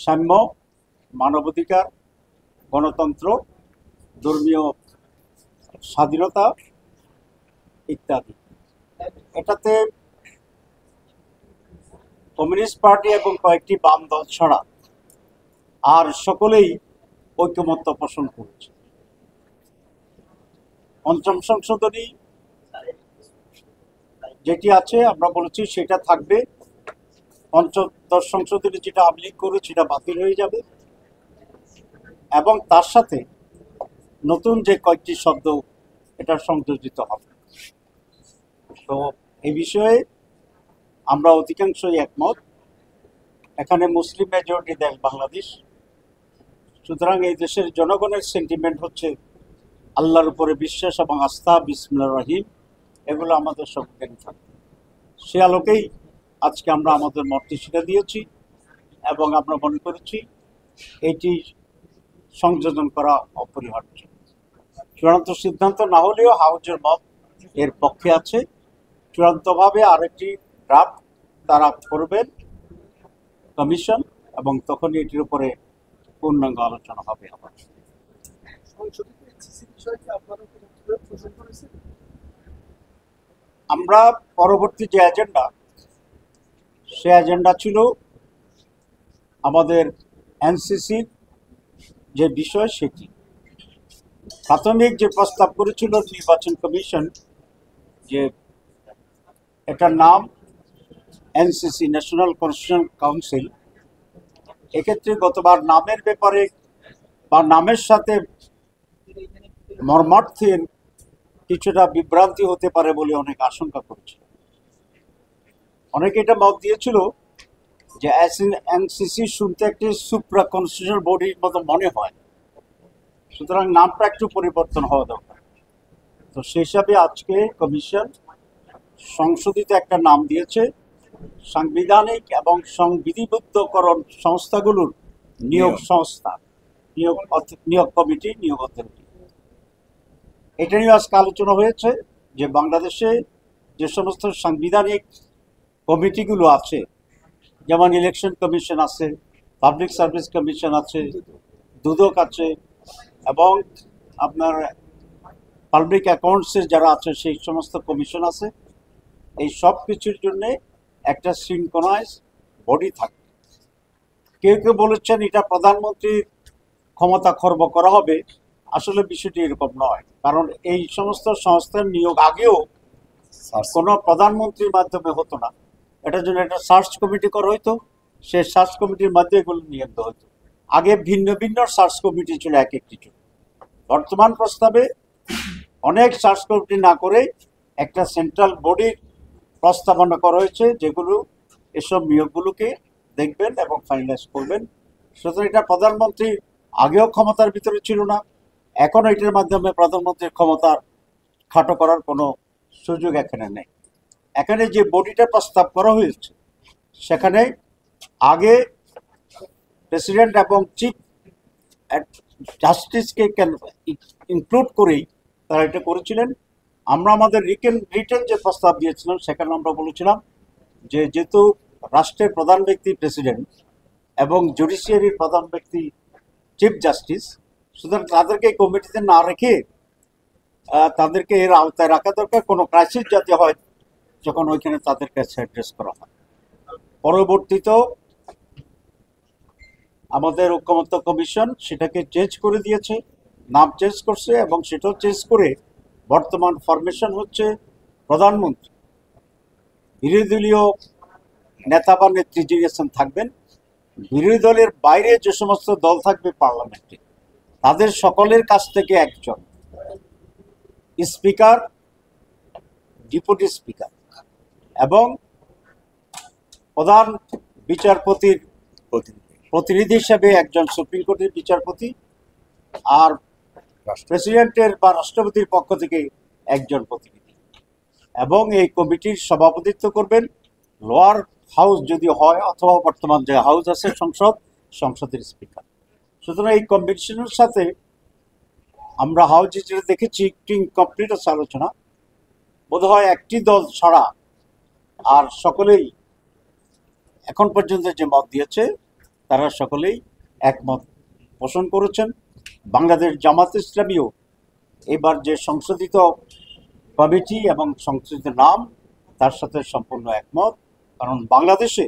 সাম্য, মানবাধিকার, গণতন্ত্র, ধর্মীয় স্বাধীনতা ইত্যাদি। এটাতে কমিউনিস্ট পার্টি এবং কয়েকটি বাম দল ছাড়া আর সকলেই ঐকমত্য পোষণ করেছে। পঞ্চম সংশোধনী যেটি আছে আমরা বলেছি সেটা থাকবে। পঞ্চদশ সংশোধনী যেটা আমলিগ করে সেটা বাতিল হয়ে যাবে এবং তার সাথে নতুন যে কয়েকটি শব্দ এটা সংযোজিত হবে। তো এই বিষয়ে আমরা অধিকাংশই একমত। এখানে মুসলিম মেজরিটি দেশ বাংলাদেশ, সুতরাং এই দেশের জনগণের সেন্টিমেন্ট হচ্ছে আল্লাহর উপরে বিশ্বাস এবং আস্থা, বিসমিল্লাহির রহিম, এগুলো আমাদের সবকে থাকবে। সে আলোকেই আজকে আমরা আমাদের মতটি সেটা দিয়েছি এবং আমরা মনে করেছি এটি সংযোজন করা অপরিহার্য। চূড়ান্ত সিদ্ধান্ত না হলেও হাউজের মত এর পক্ষে আছে। চূড়ান্তভাবে আরেকটি ড্রাফট তারা করবেন কমিশন এবং তখনই এটির উপরে পূর্ণাঙ্গ আলোচনা হবে। আবার আমরা পরবর্তী যে এজেন্ডা, সে এজেন্ডা ছিল আমাদের এনসিসির যে বিষয় সেটি। প্রাথমিক যে প্রস্তাব করেছিল নির্বাচন কমিশন যে এটার নাম এনসিসি, ন্যাশনাল কনস্টিটিউশন কাউন্সিল, এক্ষেত্রে গতবার নামের ব্যাপারে বা নামের সাথে মর্মার্থের কিছুটা বিভ্রান্তি হতে পারে বলে অনেক আশঙ্কা করছিল। অনেকে এটা মত দিয়েছিল যে এনসিসি শুনতে একটি সুপ্রা কনস্টিটিউশনাল বডির মতো মনে হয়, সুতরাং নামটা একটু পরিবর্তন হওয়া দরকার। তো সেই হিসাবে আজকে কমিশন সংশোধিত একটা নাম দিয়েছে, সাংবিধানিক এবং সংবিধিবদ্ধকরণ সংস্থাগুলোর নিয়োগ সংস্থা, নিয়োগ কমিটি, নিয়োগ অথরিটি। এটা নিয়ে আজকে আলোচনা হয়েছে যে বাংলাদেশে যে সমস্ত সাংবিধানিক কমিটিগুলো আছে, যেমন ইলেকশন কমিশন আছে, পাবলিক সার্ভিস কমিশন আছে, দুদক আছে এবং আপনার পাবলিক অ্যাকাউন্টসের যারা আছে সেই সমস্ত কমিশন আছে, এই সব কিছুর জন্যে একটা সিনক্রোনাইজ বডি থাকে। কেউ কেউ বলেছেন এটা প্রধানমন্ত্রীর ক্ষমতা খর্ব করা হবে। আসলে বিষয়টি এরকম নয়, কারণ এই সমস্ত সংস্থার নিয়োগ আগেও কোনো প্রধানমন্ত্রীর মাধ্যমে হতো না। এটার জন্য একটা সার্চ কমিটি করা হইতো, সেই সার্চ কমিটির মাধ্যমে এগুলো নিয়োগ হতো। আগে ভিন্ন ভিন্ন সার্চ কমিটি ছিল এক একটি। বর্তমান প্রস্তাবে অনেক সার্চ কমিটি না করে একটা সেন্ট্রাল বডির প্রস্তাবনা করা হয়েছে, যেগুলো এসব নিয়োগগুলোকে দেখবেন এবং ফাইনালাইজ করবেন। সুতরাং এটা প্রধানমন্ত্রী আগেও ক্ষমতার ভিতরে ছিল না, এখন এটার মাধ্যমে প্রধানমন্ত্রীর ক্ষমতার খাটো করার কোনো সুযোগ এখানে নেই। এখানে যে বডিটা প্রস্তাব করা হয়েছে সেখানে আগে প্রেসিডেন্ট এবং চিফ জাস্টিসকে ইনক্লুড করেই তারা এটা করেছিলেন। আমরা আমাদের রিটেন যে প্রস্তাব দিয়েছিলাম সেখানে আমরা বলেছিলাম যে যেহেতু রাষ্ট্রের প্রধান ব্যক্তি প্রেসিডেন্ট এবং জুডিশিয়ারির প্রধান ব্যক্তি চিফ জাস্টিস, সুতরাং তাদেরকে কমিটিতে না রেখে তাদেরকে এর আওতায় রাখা দরকার। কোনো ক্রাইসিস যাতে হয় যখন ওইখানে তাদের কাছে অ্যাড্রেস করা হয়। পরবর্তীতেও আমাদের ঐকমত্য কমিশন সেটাকে চেঞ্জ করে দিয়েছে, নাম চেঞ্জ করছে এবং সেটাও চেঞ্জ করে বর্তমান ফরমেশন হচ্ছে প্রধানমন্ত্রী, বিরোধী দলীয় নেতা বা নেত্রী যিনি আছেন থাকবেন, বিরোধী দলের বাইরে যে সমস্ত দল থাকবে পার্লামেন্টে তাদের সকলের কাছ থেকে একজন স্পিকার, ডেপুটি স্পিকার এবং প্রধান বিচারপতির প্রতিনিধি হিসেবে একজন সুপ্রিম কোর্টের বিচারপতি, আর প্রেসিডেন্টের বা রাষ্ট্রপতির পক্ষ থেকে একজন প্রতিনিধি। এবং এই কমিটির সভাপতিত্ব করবেন লোয়ার হাউস যদি হয়, অথবা বর্তমান যে হাউস আছে সংসদের স্পিকার। সুতরাং এই কমিশনের সাথে আমরা হাউজে যেটা দেখেছি একটু ইনকমপ্লিট আছে আলোচনা, বোধহয় একটি দল ছাড়া আর সকলেই এখন পর্যন্ত যে মত দিয়েছে তারা সকলেই একমত পোষণ করেছেন। বাংলাদেশ জামাত ইসলামীও এবার যে সংশোধিত কমিটি এবং সংশোধিত নাম তার সাথে সম্পূর্ণ একমত, কারণ বাংলাদেশে